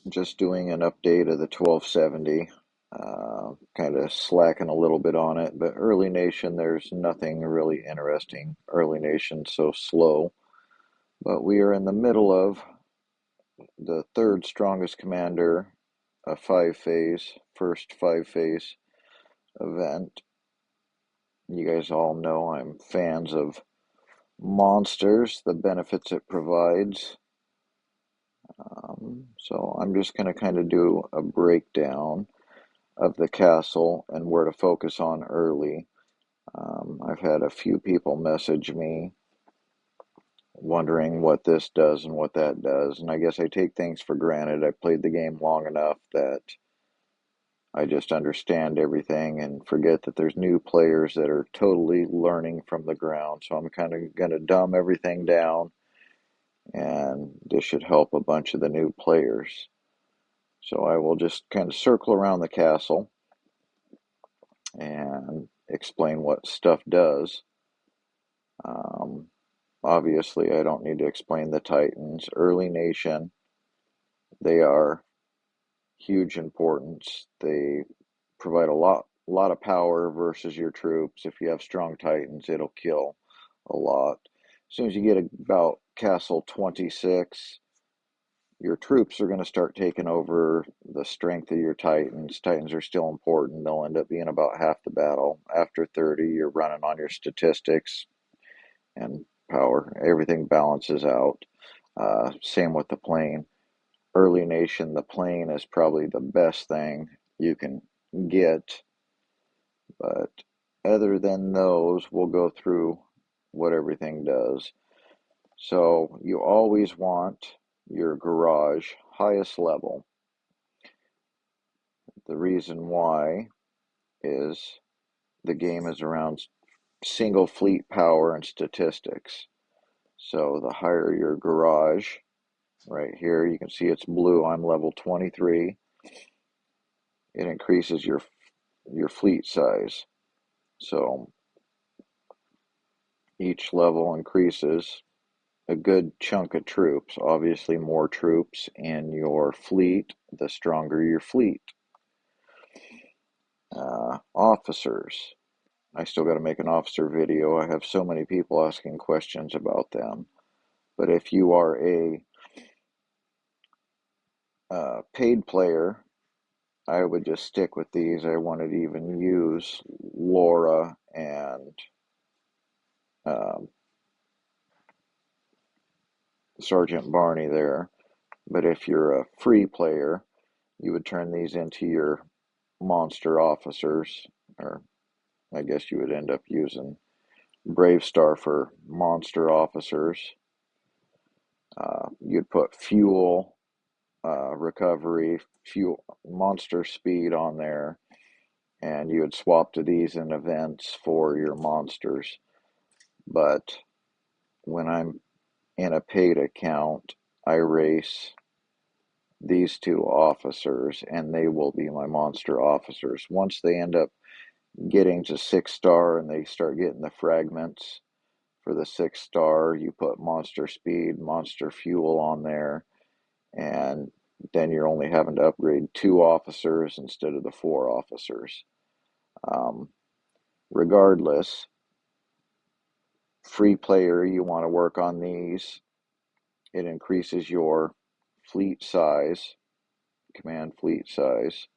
Just doing an update of the 1270. Kind of slacking a little bit on it, but Early Nation, there's nothing really interesting. Early Nation's so slow, but we are in the middle of the third strongest commander, a first 5 phase event. You guys all know I'm fans of monsters, the benefits it provides. So I'm just going to kind of do a breakdown of the castle and where to focus on early. I've had a few people message me wondering what this does and what that does, and I guess I take things for granted. I played the game long enough that I just understand everything and forget that there's new players that are totally learning from the ground. So I'm kind of going to dumb everything down, and this should help a bunch of the new players. So I will just kind of circle around the castle and explain what stuff does. Um, Obviously, I don't need to explain the Titans. Early Nation, they are huge importance. They provide a lot of power versus your troops. If you have strong Titans, it'll kill a lot. As soon as you get about Castle 26, your troops are going to start taking over the strength of your Titans. Titans are still important. They'll end up being about half the battle. After 30, you're running on your statistics and power. Everything balances out. Same with the plane. Early Nation, the plane is probably the best thing you can get. But other than those, we'll go through what everything does. So you always want your garage highest level. The reason why is the game is around single fleet power and statistics. So the higher your garage, right here, you can see it's blue. I'm level 23. It increases your fleet size. So each level increases a good chunk of troops. Obviously, more troops in your fleet, the stronger your fleet. Officers. I still got to make an officer video. I have so many people asking questions about them. But if you are a paid player, I would just stick with these. I wanted to even use Laura and um, Sergeant Barney there. But if you're a free player, you would turn these into your monster officers, or I guess you would end up using Brave Star for monster officers. You'd put fuel, recovery, fuel, monster speed on there, and you would swap to these in events for your monsters. But when I'm in a paid account, I race these two officers, and they will be my monster officers. Once they end up getting to 6 star and they start getting the fragments for the 6 star, you put monster speed, monster fuel on there, and then you're only having to upgrade 2 officers instead of the 4 officers. Um, Regardless, free player, you want to work on these. It increases your fleet size, command fleet size.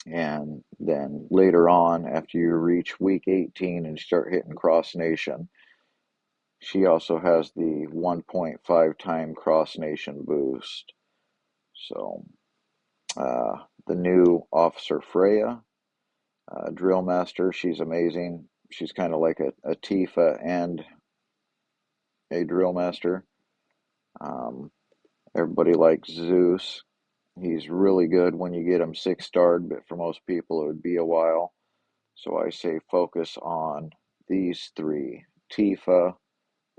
And then later on, after you reach week 18 and start hitting Cross Nation, she also has the 1.5 time Cross Nation boost. So, the new Officer Freya, Drill Master, she's amazing. She's kind of like a Tifa and a Drill Master. Um, Everybody likes Zeus. He's really good when you get him 6 starred, but for most people it would be a while. So I say focus on these three: Tifa,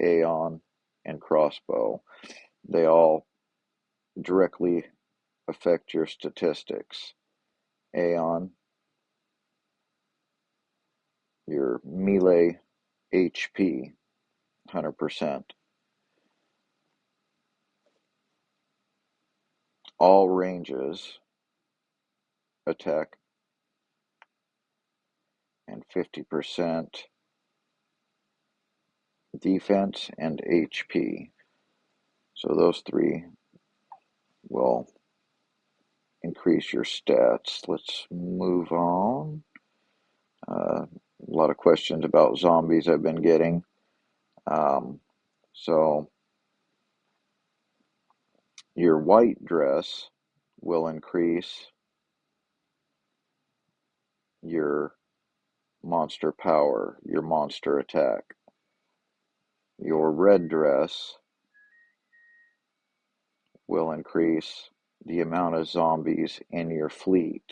Aeon, and Crossbow. They all directly affect your statistics. Aeon, your melee HP, 100%. all ranges attack and 50% defense and HP. So those three will increase your stats. Let's move on. A lot of questions about zombies I've been getting. So your white dress will increase your monster power, your monster attack. Your red dress will increase the amount of zombies in your fleet.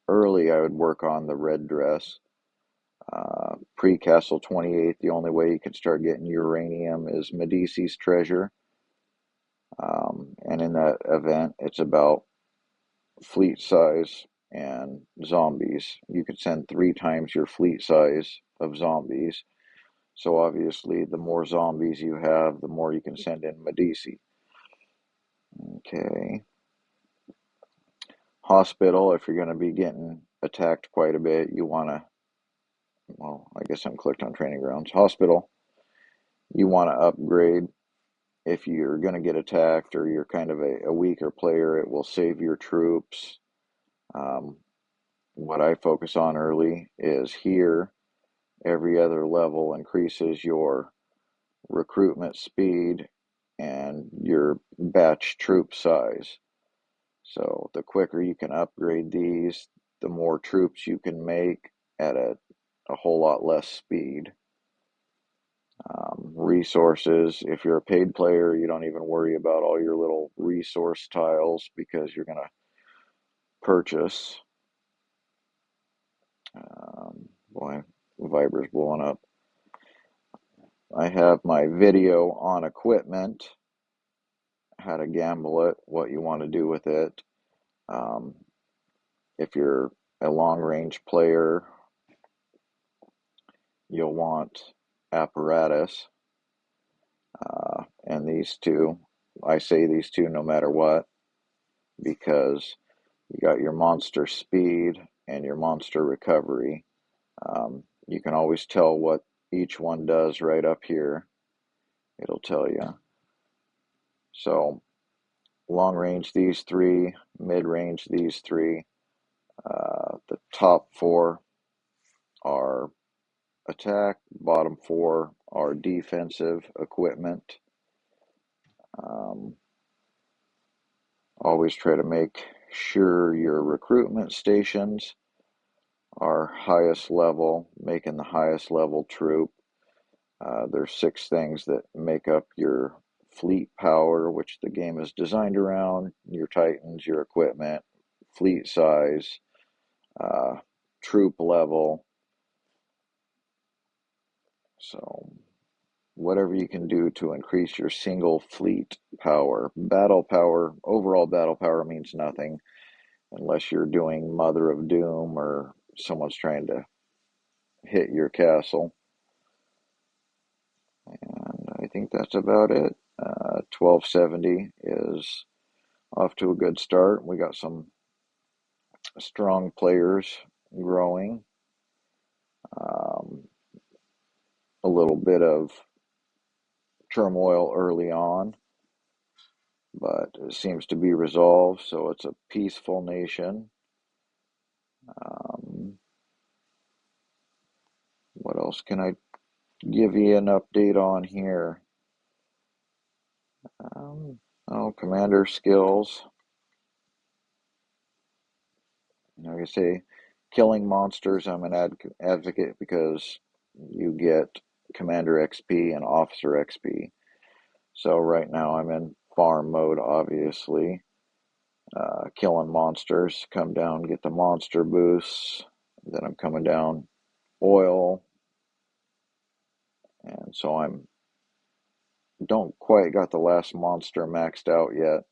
Early, I would work on the red dress. Pre-Castle 28, the only way you can start getting uranium is Medici's treasure. And in that event, it's about fleet size and zombies. You could send 3 times your fleet size of zombies. So obviously, the more zombies you have, the more you can send in Medici. Okay. Hospital, if you're going to be getting attacked quite a bit, you want to, well, I guess I'm clicked on training grounds. Hospital, you want to upgrade. If you're going to get attacked or you're kind of a weaker player, it will save your troops. What I focus on early is here. Every other level increases your recruitment speed and your batch troop size. So the quicker you can upgrade these, the more troops you can make at a whole lot less speed. Resources, if you're a paid player, you don't even worry about all your little resource tiles because you're going to purchase. Boy, Viber's blowing up. I have my video on equipment, how to gamble it, what you want to do with it. If you're a long range player, you'll want apparatus. And these two, I say these two no matter what, because you got your monster speed and your monster recovery. You can always tell what each one does right up here. It'll tell you. So long range, these 3, mid range, these 3. The top 4 are attack, bottom 4 are defensive equipment. Always try to make sure your recruitment stations are highest level, making the highest level troop. There's 6 things that make up your fleet power, which the game is designed around: your titans, your equipment, fleet size, troop level. So whatever you can do to increase your single fleet power. Battle power, overall battle power means nothing unless you're doing Mother of Doom or someone's trying to hit your castle. And I think that's about it. 1270 is off to a good start. We got some strong players growing. A little bit of turmoil early on, but it seems to be resolved, so it's a peaceful nation. What else can I give you an update on here? Commander skills. Like I say, killing monsters, I'm an advocate because you get Commander XP and Officer XP. So right now I'm in farm mode, obviously. Killing monsters, come down, get the monster boosts. Then I'm coming down oil. And so don't quite got the last monster maxed out yet,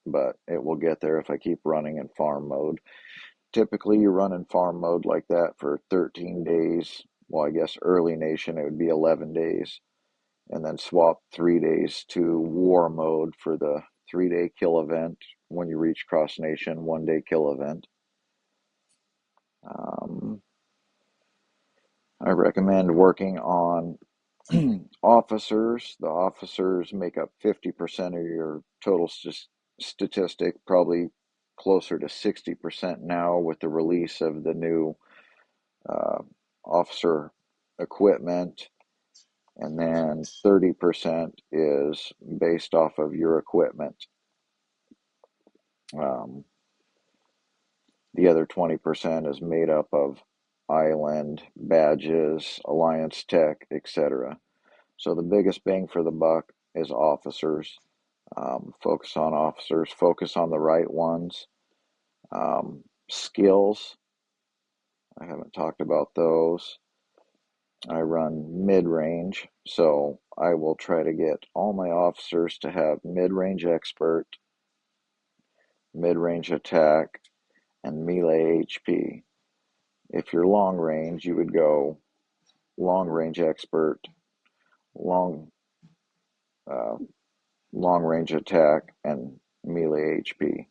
but it will get there if I keep running in farm mode. Typically, you run in farm mode like that for 13 days. Well, I guess early nation, it would be 11 days. And then swap 3 days to war mode for the 3-day kill event. When you reach Cross Nation, 1-day kill event. I recommend working on officers. The officers make up 50% of your total statistic, probably closer to 60% now with the release of the new officer equipment. And then 30% is based off of your equipment. The other 20% is made up of island, badges, Alliance Tech, etc. So the biggest bang for the buck is officers. Focus on officers, focus on the right ones. Skills, I haven't talked about those. I run mid-range, so I will try to get all my officers to have mid-range expert, mid-range attack, and melee HP. If you're long range, you would go long range expert, long range attack, and melee HP.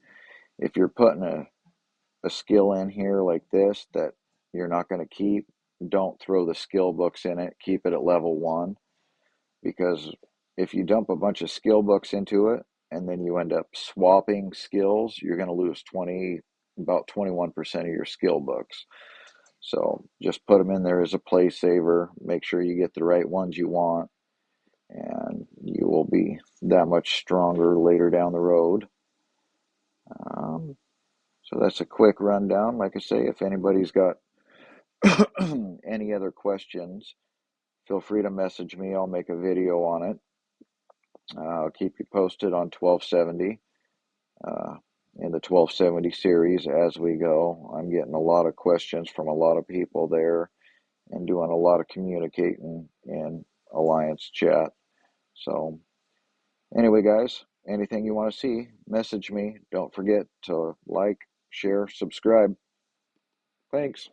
If you're putting a skill in here like this that you're not going to keep, don't throw the skill books in it. Keep it at level 1, because if you dump a bunch of skill books into it and then you end up swapping skills, you're going to lose about 21% of your skill books. So just put them in there as a play saver. Make sure you get the right ones you want, and you will be that much stronger later down the road. So that's a quick rundown. Like I say, if anybody's got any other questions, feel free to message me. I'll make a video on it. I'll keep you posted on 1270, in the 1270 series as we go. I'm getting a lot of questions from a lot of people there and doing a lot of communicating in Alliance chat. So anyway, guys, anything you want to see, message me. Don't forget to like, share, subscribe. Thanks.